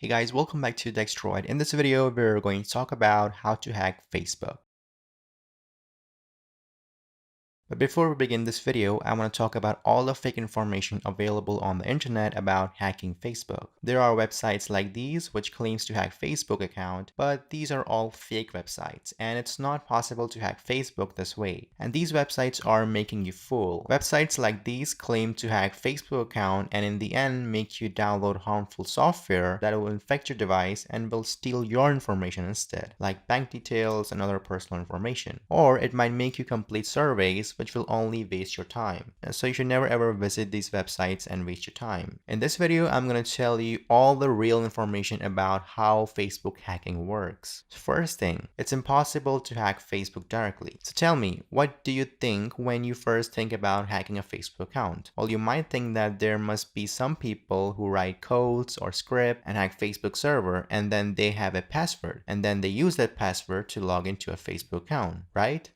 Hey guys, welcome back to Dextroid. In this video, we're going to talk about how to hack Facebook. But before we begin this video, I want to talk about all the fake information available on the internet about hacking Facebook. There are websites like these which claims to hack Facebook account, but these are all fake websites and it's not possible to hack Facebook this way. And these websites are making you fool. Websites like these claim to hack Facebook account and in the end make you download harmful software that will infect your device and will steal your information instead, like bank details and other personal information. Or it might make you complete surveys which will only waste your time. So you should never ever visit these websites and waste your time. In this video, I'm going to tell you all the real information about how Facebook hacking works. First thing, it's impossible to hack Facebook directly. So tell me, what do you think when you first think about hacking a Facebook account? Well, you might think that there must be some people who write codes or script and hack Facebook server and then they have a password and then they use that password to log into a Facebook account, right?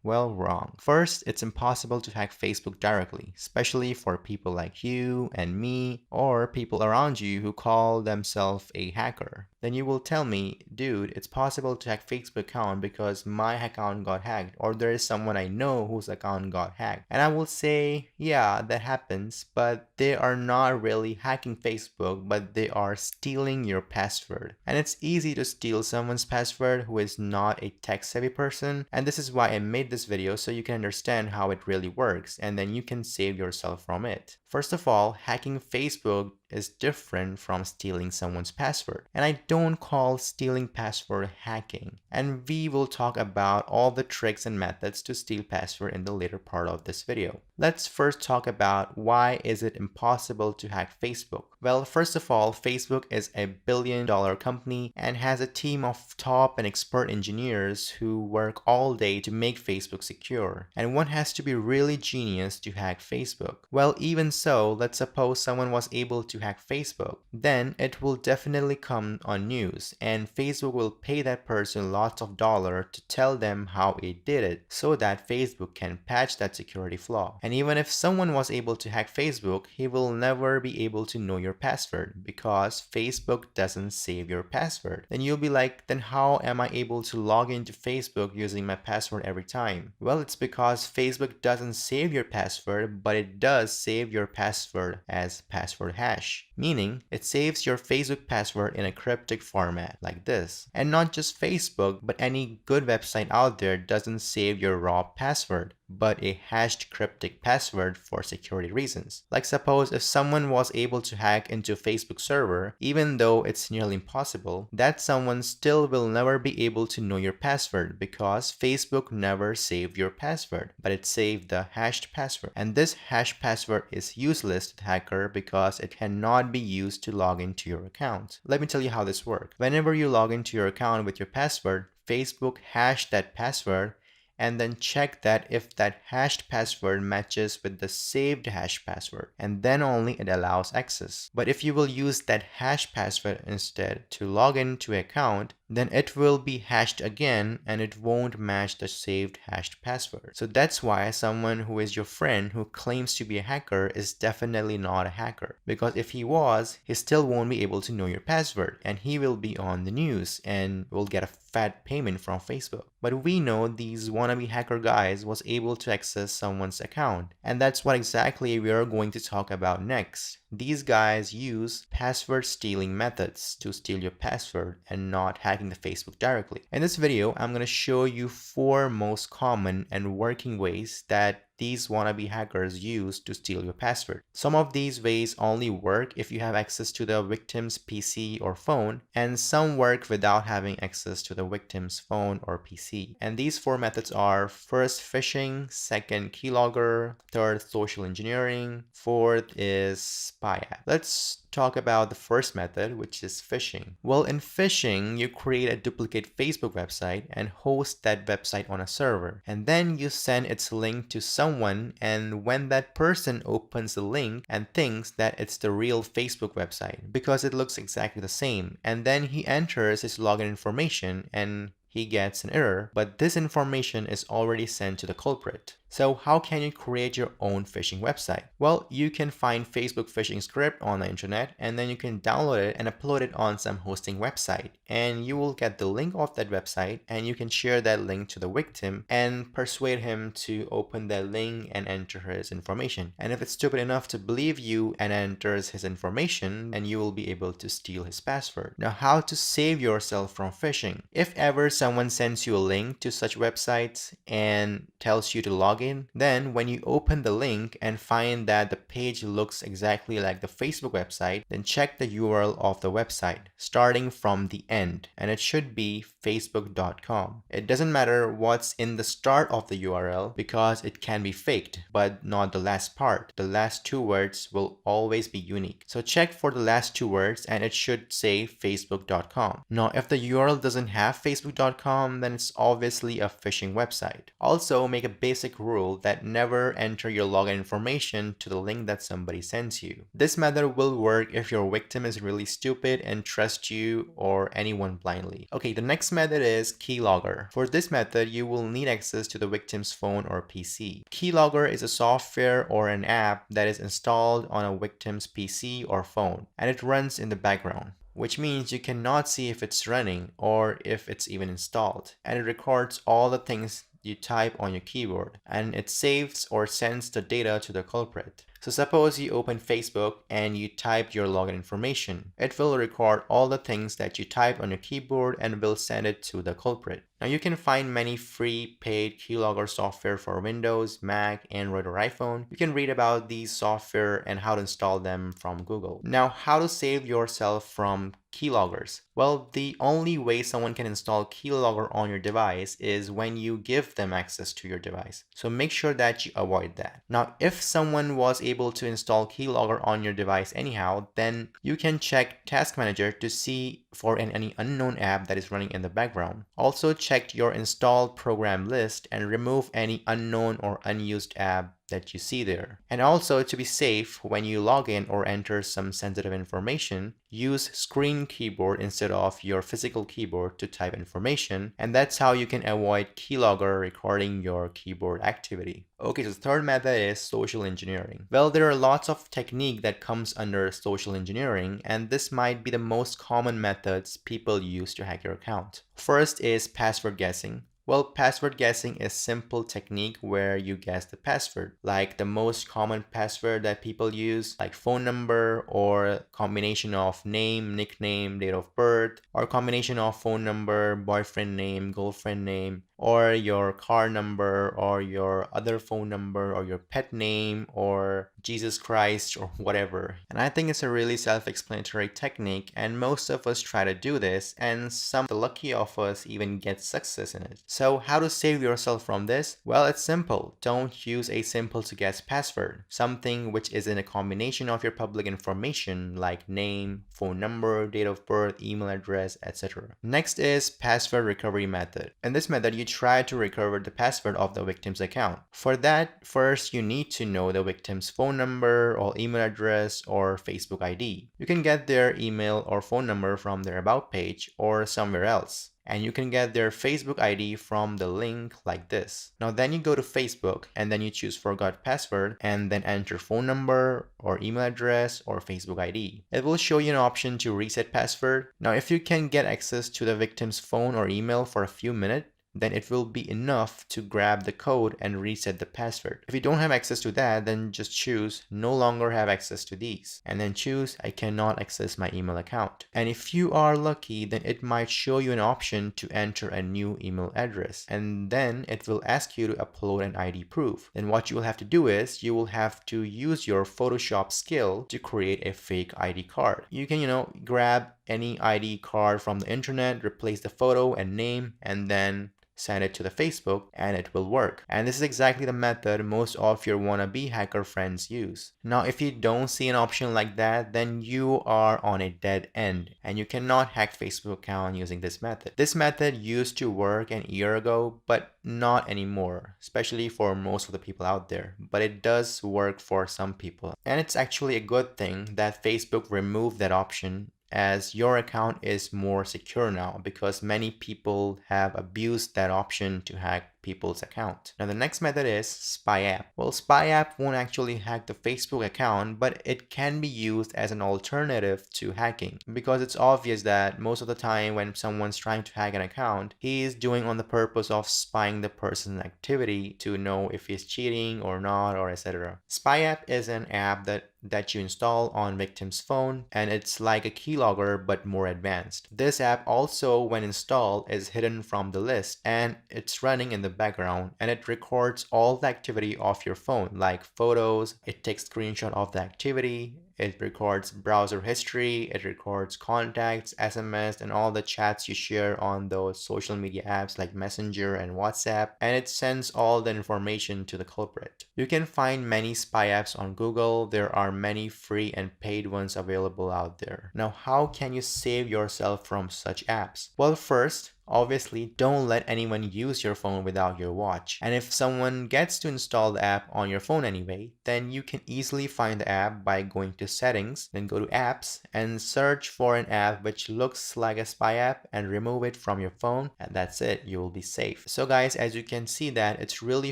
Well, wrong. First, it's impossible to hack Facebook directly, especially for people like you and me, or people around you who call themselves a hacker. Then you will tell me, dude, it's possible to hack Facebook account because my account got hacked, or there is someone I know whose account got hacked. And I will say, yeah, that happens, but they are not really hacking Facebook, but they are stealing your password. And it's easy to steal someone's password who is not a tech-savvy person, and this is why I made this video so you can understand how it really works and then you can save yourself from it. First of all, hacking Facebook is different from stealing someone's password. And I don't call stealing password hacking. And we will talk about all the tricks and methods to steal password in the later part of this video. Let's first talk about why is it impossible to hack Facebook. Well, first of all, Facebook is a billion-dollar company and has a team of top and expert engineers who work all day to make Facebook secure. And one has to be really genius to hack Facebook. Well, even so, let's suppose someone was able to hack Facebook. Then it will definitely come on news and Facebook will pay that person lots of dollars to tell them how it did it so that Facebook can patch that security flaw. And even if someone was able to hack Facebook, he will never be able to know your password because Facebook doesn't save your password. Then you'll be like, then how am I able to log into Facebook using my password every time? Well, it's because Facebook doesn't save your password, but it does save your password as password hash, meaning it saves your Facebook password in a cryptic format like this. And not just Facebook, but any good website out there doesn't save your raw password, but a hashed cryptic password for security reasons. Like suppose if someone was able to hack into Facebook server, even though it's nearly impossible, that someone still will never be able to know your password because Facebook never saved your password, but it saved the hashed password. And this hashed password is useless to the hacker because it cannot be used to log into your account. Let me tell you how this works. Whenever you log into your account with your password, Facebook hashed that password and then check that if that hashed password matches with the saved hash password, and then only it allows access. But if you will use that hash password instead to log into an account, then it will be hashed again and it won't match the saved hashed password. So that's why someone who is your friend who claims to be a hacker is definitely not a hacker. Because if he was, he still won't be able to know your password and he will be on the news and will get a fat payment from Facebook. But we know these wannabe hacker guys was able to access someone's account. And that's what exactly we are going to talk about next. These guys use password stealing methods to steal your password and not hacking the Facebook directly. In this video, I'm going to show you 4 most common and working ways that these wannabe hackers use to steal your password. Some of these ways only work if you have access to the victim's PC or phone, and some work without having access to the victim's phone or PC. And these 4 methods are: first, phishing; second, keylogger; third, social engineering; fourth is spy app. Let's talk about the first method, which is phishing. Well, in phishing, you create a duplicate Facebook website and host that website on a server, and then you send its link to someone, and when that person opens the link and thinks that it's the real Facebook website because it looks exactly the same, and then he enters his login information and he gets an error, but this information is already sent to the culprit. So how can you create your own phishing website? Well, you can find Facebook phishing script on the internet, and then you can download it and upload it on some hosting website. And you will get the link of that website, and you can share that link to the victim and persuade him to open that link and enter his information. And if it's stupid enough to believe you and enters his information, then you will be able to steal his password. Now, how to save yourself from phishing? If ever someone sends you a link to such websites and tells you to log in, then when you open the link and find that the page looks exactly like the Facebook website, then check the URL of the website starting from the end, and it should be facebook.com. It doesn't matter what's in the start of the URL because it can be faked, but not the last part. The last two words will always be unique. So check for the last two words and it should say facebook.com. Now, if the URL doesn't have facebook.com, then it's obviously a phishing website. Also, make a basic rule that never enter your login information to the link that somebody sends you. This method will work if your victim is really stupid and trusts you or anyone blindly. Okay, the next method is Keylogger. For this method, you will need access to the victim's phone or PC. Keylogger is a software or an app that is installed on a victim's PC or phone, and it runs in the background, which means you cannot see if it's running or if it's even installed. And it records all the things you type on your keyboard, and it saves or sends the data to the culprit. So suppose you open Facebook and you type your login information. It will record all the things that you type on your keyboard and will send it to the culprit. Now you can find many free paid keylogger software for Windows, Mac, Android, or iPhone. You can read about these software and how to install them from Google. Now, how to save yourself from keyloggers? Well, the only way someone can install keylogger on your device is when you give them access to your device. So make sure that you avoid that. Now, if someone was able to install keylogger on your device anyhow, then you can check Task Manager to see for any unknown app that is running in the background. Also, check your installed program list and remove any unknown or unused app that you see there. And also, to be safe, when you log in or enter some sensitive information, use screen keyboard instead of your physical keyboard to type information, and that's how you can avoid keylogger recording your keyboard activity. Okay, so the third method is social engineering. Well, there are lots of technique that comes under social engineering, and this might be the most common methods people use to hack your account. First is password guessing. Well, password guessing is simple technique where you guess the password, like the most common password that people use, like phone number or combination of name, nickname, date of birth, or combination of phone number, boyfriend name, girlfriend name, or your car number, or your other phone number, or your pet name, or Jesus Christ, or whatever. And I think it's a really self-explanatory technique, and most of us try to do this, and some of the lucky of us even get success in it. So how to save yourself from this? Well, it's simple. Don't use a simple to guess password, something which is in a combination of your public information like name, phone number, date of birth, email address, etc. Next is password recovery method. In this method, you try to recover the password of the victim's account. For that, first you need to know the victim's phone number or email address or Facebook ID. You can get their email or phone number from their about page or somewhere else. And you can get their Facebook ID from the link like this. Now then you go to Facebook and then you choose forgot password and then enter phone number or email address or Facebook ID. It will show you an option to reset password. Now if you can get access to the victim's phone or email for a few minutes, then it will be enough to grab the code and reset the password. If you don't have access to that, then just choose no longer have access to these and then choose I cannot access my email account. And if you are lucky, then it might show you an option to enter a new email address, and then it will ask you to upload an ID proof. Then what you will have to do is you will have to use your Photoshop skill to create a fake ID card. You can, grab any ID card from the internet, replace the photo and name, and then send it to the Facebook and it will work. And this is exactly the method most of your wannabe hacker friends use. Now, if you don't see an option like that, then you are on a dead end and you cannot hack Facebook account using this method. This method used to work an year ago, but not anymore, especially for most of the people out there. But it does work for some people. And it's actually a good thing that Facebook removed that option as your account is more secure now because many people have abused that option to hack people's account. Now the next method is spy app. Well, spy app won't actually hack the Facebook account, but it can be used as an alternative to hacking because it's obvious that most of the time when someone's trying to hack an account, he is doing on the purpose of spying the person's activity to know if he's cheating or not or etc. Spy app is an app that you install on victim's phone, and it's like a keylogger but more advanced. This app also, when installed, is hidden from the list and it's running in the background, and it records all the activity of your phone like photos. It takes screenshot of the activity, it records browser history, it records contacts, SMS, and all the chats you share on those social media apps like Messenger and WhatsApp, and it sends all the information to the culprit. You can find many spy apps on Google. There are many free and paid ones available out there. Now, how can you save yourself from such apps? Well, first, obviously, don't let anyone use your phone without your watch. And if someone gets to install the app on your phone anyway, then you can easily find the app by going to settings, then go to apps and search for an app which looks like a spy app and remove it from your phone, and that's it, you will be safe. So guys, as you can see that it's really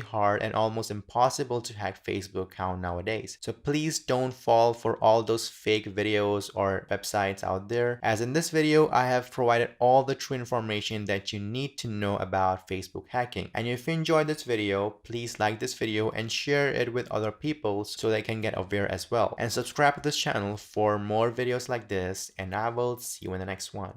hard and almost impossible to hack Facebook account nowadays. So please don't fall for all those fake videos or websites out there. As in this video, I have provided all the true information that you need to know about Facebook hacking. And if you enjoyed this video, please like this video and share it with other people so they can get aware as well. And subscribe to this channel for more videos like this, and I will see you in the next one.